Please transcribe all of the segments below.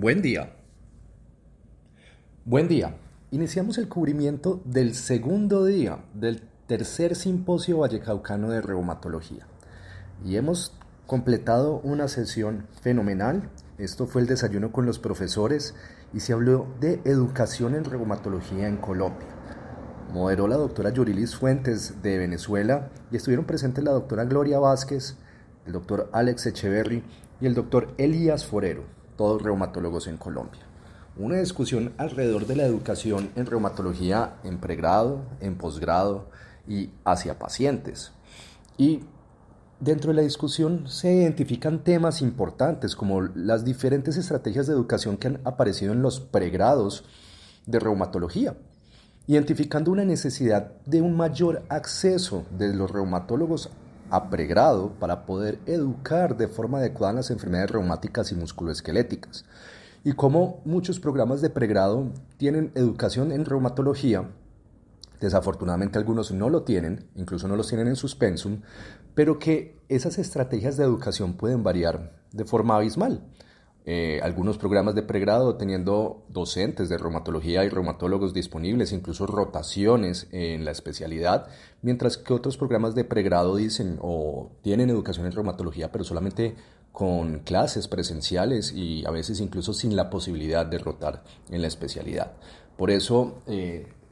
Buen día. Buen día. Iniciamos el cubrimiento del segundo día del tercer simposio vallecaucano de reumatología y hemos completado una sesión fenomenal. Esto fue el desayuno con los profesores y se habló de educación en reumatología en Colombia. Moderó la doctora Yurilis Fuentes de Venezuela y estuvieron presentes la doctora Gloria Vázquez, el doctor Alex Echeverry y el doctor Elías Forero, todos reumatólogos en Colombia. Una discusión alrededor de la educación en reumatología en pregrado, en posgrado y hacia pacientes. Y dentro de la discusión se identifican temas importantes como las diferentes estrategias de educación que han aparecido en los pregrados de reumatología, identificando una necesidad de un mayor acceso de los reumatólogos a pregrado para poder educar de forma adecuada en las enfermedades reumáticas y musculoesqueléticas. Y como muchos programas de pregrado tienen educación en reumatología, desafortunadamente algunos no lo tienen, incluso no los tienen en sus pensum, pero que esas estrategias de educación pueden variar de forma abismal. Algunos programas de pregrado teniendo docentes de reumatología y reumatólogos disponibles, incluso rotaciones en la especialidad, mientras que otros programas de pregrado dicen o tienen educación en reumatología, pero solamente con clases presenciales y a veces incluso sin la posibilidad de rotar en la especialidad. Por eso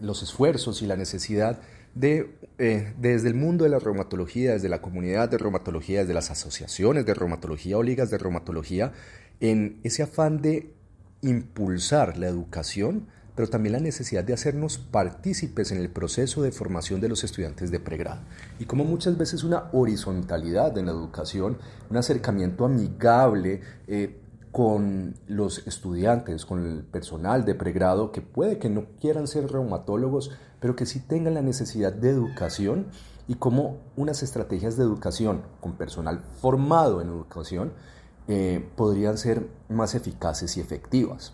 los esfuerzos y la necesidad desde el mundo de la reumatología, desde la comunidad de reumatología, desde las asociaciones de reumatología o ligas de reumatología, en ese afán de impulsar la educación, pero también la necesidad de hacernos partícipes en el proceso de formación de los estudiantes de pregrado. Y como muchas veces una horizontalidad en la educación, un acercamiento amigable con los estudiantes, con el personal de pregrado que puede que no quieran ser reumatólogos, pero que sí tengan la necesidad de educación y como unas estrategias de educación con personal formado en educación podrían ser más eficaces y efectivas.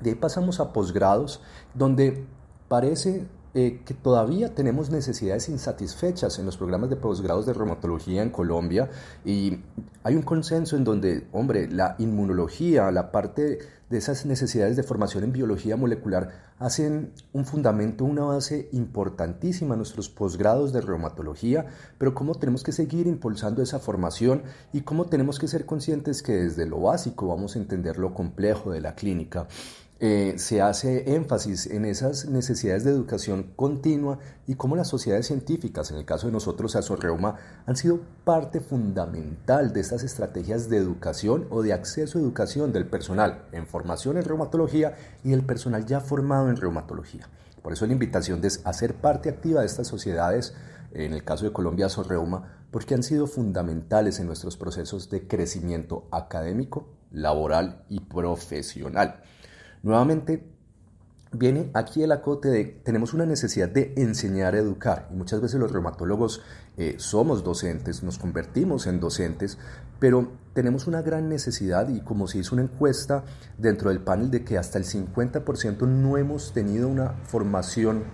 De ahí pasamos a posgrados, donde parece que todavía tenemos necesidades insatisfechas en los programas de posgrados de reumatología en Colombia y hay un consenso en donde, la inmunología, la parte de esas necesidades de formación en biología molecular hacen un fundamento, una base importantísima en nuestros posgrados de reumatología, pero cómo tenemos que seguir impulsando esa formación y cómo tenemos que ser conscientes que desde lo básico vamos a entender lo complejo de la clínica. Se hace énfasis en esas necesidades de educación continua y cómo las sociedades científicas, en el caso de nosotros Asorreuma, han sido parte fundamental de estas estrategias de educación o de acceso a educación del personal en formación en reumatología y del personal ya formado en reumatología. Por eso la invitación de hacer parte activa de estas sociedades, en el caso de Colombia Asorreuma, porque han sido fundamentales en nuestros procesos de crecimiento académico, laboral y profesional. Nuevamente, viene aquí el acote de tenemos una necesidad de enseñar a educar y muchas veces los reumatólogos somos docentes, nos convertimos en docentes, pero tenemos una gran necesidad y como se hizo una encuesta dentro del panel de que hasta el 50% no hemos tenido una formación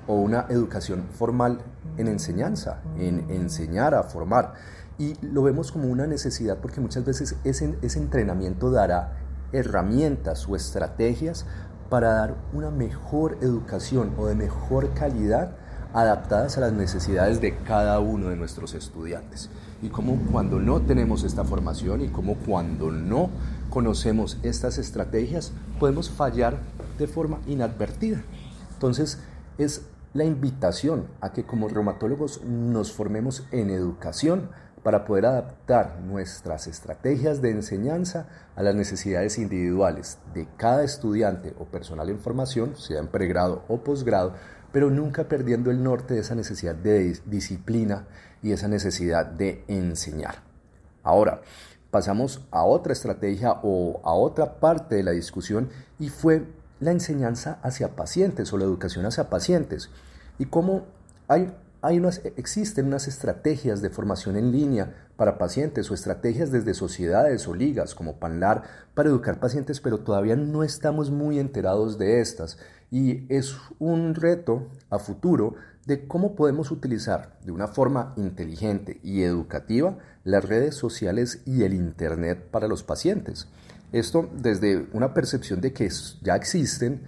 o una educación formal en enseñanza, en enseñar a formar y lo vemos como una necesidad porque muchas veces ese entrenamiento dará herramientas o estrategias para dar una mejor educación o de mejor calidad adaptadas a las necesidades de cada uno de nuestros estudiantes. Y como cuando no tenemos esta formación y como cuando no conocemos estas estrategias podemos fallar de forma inadvertida. Entonces es la invitación a que como reumatólogos nos formemos en educación para poder adaptar nuestras estrategias de enseñanza a las necesidades individuales de cada estudiante o personal en formación, sea en pregrado o posgrado, pero nunca perdiendo el norte de esa necesidad de disciplina y esa necesidad de enseñar. Ahora, pasamos a otra estrategia o a otra parte de la discusión y fue la enseñanza hacia pacientes o la educación hacia pacientes y cómo existen unas estrategias de formación en línea para pacientes o estrategias desde sociedades o ligas como PANLAR para educar pacientes, pero todavía no estamos muy enterados de estas y es un reto a futuro de cómo podemos utilizar de una forma inteligente y educativa las redes sociales y el internet para los pacientes. Esto desde una percepción de que ya existen,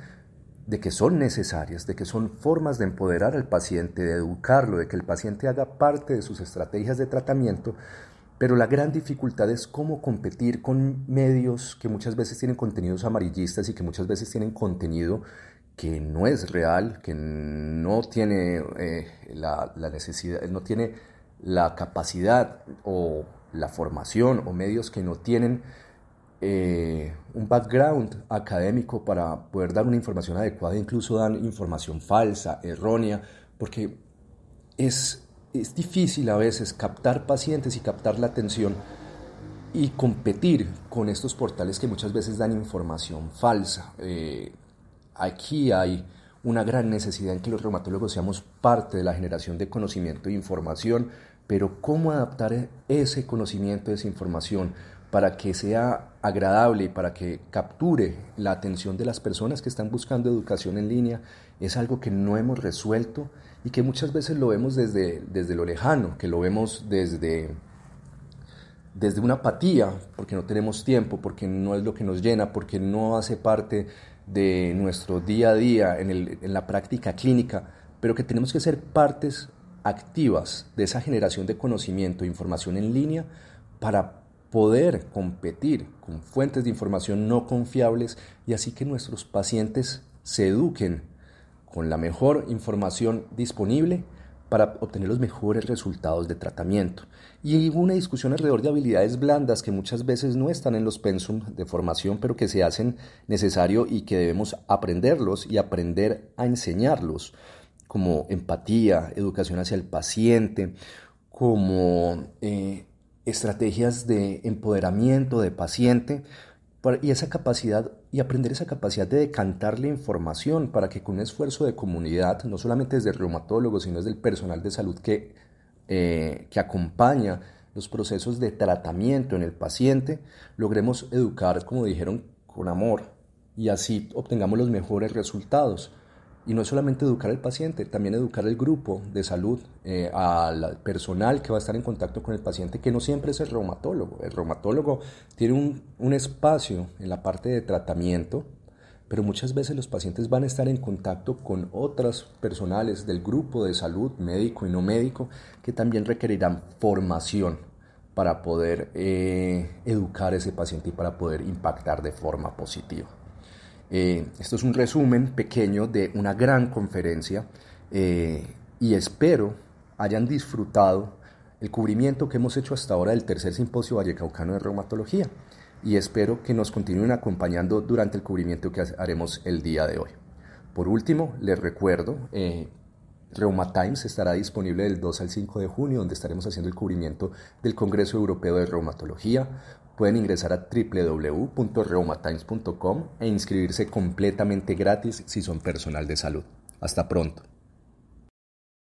de que son necesarias, de que son formas de empoderar al paciente, de educarlo, de que el paciente haga parte de sus estrategias de tratamiento, pero la gran dificultad es cómo competir con medios que muchas veces tienen contenidos amarillistas y que muchas veces tienen contenido que no es real, que no tiene la necesidad, no tiene la capacidad o la formación, o medios que no tienen un background académico para poder dar una información adecuada, incluso dan información falsa, errónea, porque es difícil a veces captar pacientes y captar la atención y competir con estos portales que muchas veces dan información falsa. Aquí hay una gran necesidad en que los reumatólogos seamos parte de la generación de conocimiento e información, pero cómo adaptar ese conocimiento, esa información, para que sea agradable y para que capture la atención de las personas que están buscando educación en línea, es algo que no hemos resuelto y que muchas veces lo vemos desde lo lejano, que lo vemos desde una apatía, porque no tenemos tiempo, porque no es lo que nos llena, porque no hace parte de nuestro día a día en la práctica clínica, pero que tenemos que ser partes activas de esa generación de conocimiento e información en línea para poder competir con fuentes de información no confiables y así que nuestros pacientes se eduquen con la mejor información disponible para obtener los mejores resultados de tratamiento. Y una discusión alrededor de habilidades blandas que muchas veces no están en los pensum de formación, pero que se hacen necesario y que debemos aprenderlos y aprender a enseñarlos, como empatía, educación hacia el paciente, como estrategias de empoderamiento de paciente, y esa capacidad y aprender esa capacidad de decantar la información para que con un esfuerzo de comunidad, no solamente desde el reumatólogo, sino desde el personal de salud que acompaña los procesos de tratamiento en el paciente, logremos educar, como dijeron, con amor y así obtengamos los mejores resultados. Y no es solamente educar al paciente, también educar al grupo de salud, al personal que va a estar en contacto con el paciente, que no siempre es el reumatólogo. El reumatólogo tiene un espacio en la parte de tratamiento, pero muchas veces los pacientes van a estar en contacto con otros personales del grupo de salud, médico y no médico, que también requerirán formación para poder educar a ese paciente y para poder impactar de forma positiva. Esto es un resumen pequeño de una gran conferencia y espero hayan disfrutado el cubrimiento que hemos hecho hasta ahora del tercer simposio vallecaucano de reumatología y espero que nos continúen acompañando durante el cubrimiento que haremos el día de hoy. Por último, les recuerdo, ReumaTimes estará disponible del 2 al 5 de junio, donde estaremos haciendo el cubrimiento del Congreso Europeo de Reumatología. Pueden ingresar a www.reumatimes.com e inscribirse completamente gratis si son personal de salud. Hasta pronto.